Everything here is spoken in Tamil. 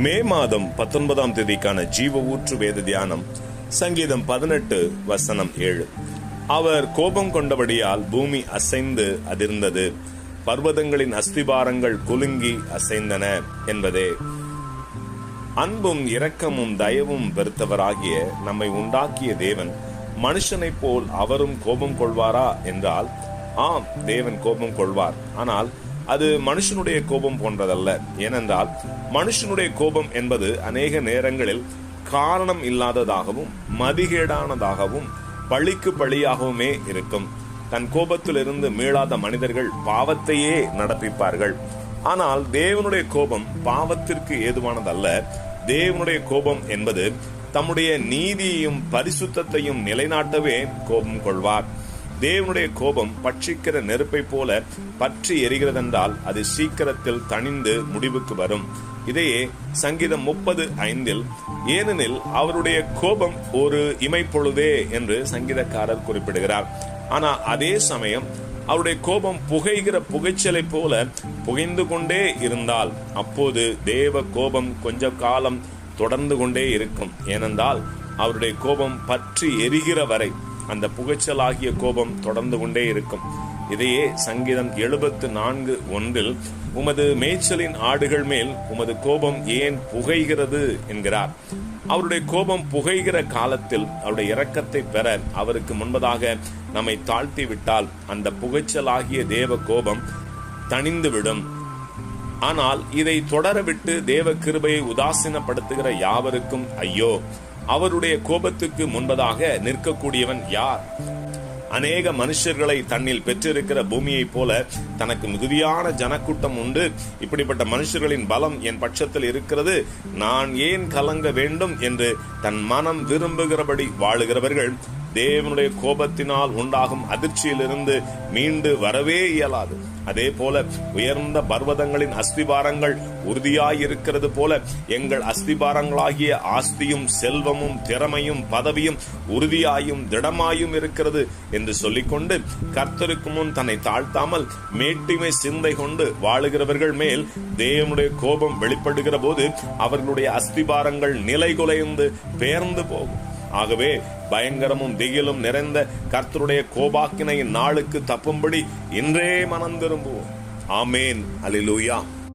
மே மாதம் 19ஆம் தேதிக்கான ஜீவ ஊற்று வேத தியானம் சங்கீதம் 18:7. அவர் கோபம் கொண்டபடியால் பூமி அசைந்து அதிர்ந்தது, பர்வதங்களின் அஸ்திபாரங்கள் குலுங்கி அசைந்தன என்பதே. அன்பும் இரக்கமும் தயவும் பெருத்தவராகிய நம்மை உண்டாக்கிய தேவன் மனுஷனைப் போல் அவரும் கோபம் கொள்வாரா என்றால், ஆம், தேவன் கோபம் கொள்வார். ஆனால் அது மனுஷனுடைய கோபம் போன்றதல்ல. ஏனென்றால் மனுஷனுடைய கோபம் என்பது அநேக நேரங்களில் காரணம் இல்லாததாகவும் மதிகேடானதாகவும் பழிக்கு பழியாகவுமே இருக்கும். தன் கோபத்திலிருந்து மீளாத மனிதர்கள் பாவத்தையே நடப்பிப்பார்கள். ஆனால் தேவனுடைய கோபம் பாவத்திற்கு ஏதுவானதல்ல. தேவனுடைய கோபம் என்பது தம்முடைய நீதியையும் பரிசுத்தத்தையும் நிலைநாட்டவே கோபம் கொள்வார். தேவனுடைய கோபம் பட்சிக்கிற நெருப்பை போல பற்றி எரிகிறதென்றால் அது சீக்கிரத்தில் தணிந்து முடிவுக்கு வரும். இதையே சங்கீதம் 30:5, ஏனெனில் அவருடைய கோபம் ஒரு இமைப்பொழுதே என்று சங்கீதக்காரர் குறிப்பிடுகிறார். ஆனா அதே சமயம் அவருடைய கோபம் புகைகிற புகைச்சலை போல புகைந்து கொண்டே இருந்தால் அப்போது தேவ கோபம் கொஞ்ச காலம் தொடர்ந்து கொண்டே இருக்கும். ஏனென்றால் அவருடைய கோபம் பற்றி எரிகிற வரை அந்த புகைச்சலாகிய கோபம் தொடர்ந்து கொண்டே இருக்கும். இதையே சங்கீதம் 74:1, உமது மேய்ச்சலின் ஆடுகள் மேல் உமது கோபம் ஏன் புகைகிறது என்கிறார். அவருடைய கோபம் புகைகிற காலத்தில் அவருடைய இரக்கத்தை பெற அவருக்கு முன்பதாக நம்மை தாழ்த்தி விட்டால் அந்த புகைச்சலாகிய தேவ கோபம் தணிந்துவிடும். ஆனால் இதை தொடரவிட்டு தேவ கிருபையை உதாசீனப்படுத்துகிற யாவருக்கும் ஐயோ! அவருடைய கோபத்துக்கு முன்பதாக நிற்கக்கூடியவன் யார்? அநேக மனுஷர்களை தன்னில் பெற்றிருக்கிற பூமியைப் போல தனக்கு மிகுதியான ஜனக்கூட்டம் உண்டு. இப்படிப்பட்ட மனுஷர்களின் பலம் என் பட்சத்தில் இருக்கிறது, நான் ஏன் கலங்க வேண்டும் என்று தன் மனம் விரும்புகிறபடி வாழுகிறவர்கள் தேவனுடைய கோபத்தினால் உண்டாகும் அதிர்ச்சியிலிருந்து மீண்டு வரவே இயலாது. அதே போல உயர்ந்த பர்வதங்களின் அஸ்திபாரங்கள் உறுதியாயிருக்கிறது போல எங்கள் அஸ்திபாரங்களாகிய ஆஸ்தியும் செல்வமும் திறமையும் பதவியும் உறுதியாயும் திடமாயும் இருக்கிறது என்று சொல்லிக்கொண்டு கர்த்தருக்கு முன் தன்னை தாழ்த்தாமல் மேட்டிமை சிந்தை கொண்டு வாழுகிறவர்கள் மேல் தேவனுடைய கோபம் வெளிப்படுகிற போது அவர்களுடைய அஸ்திபாரங்கள் நிலை குலைந்து பெயர்ந்து போகும். ஆகவே பயங்கரமும் திகிலும் நிறைந்த கர்த்தருடைய கோபாக்கினையின் நாளுக்கு தப்பும்படி இன்றே மனம் திரும்புவோம். ஆமேன். அல்லேலூயா.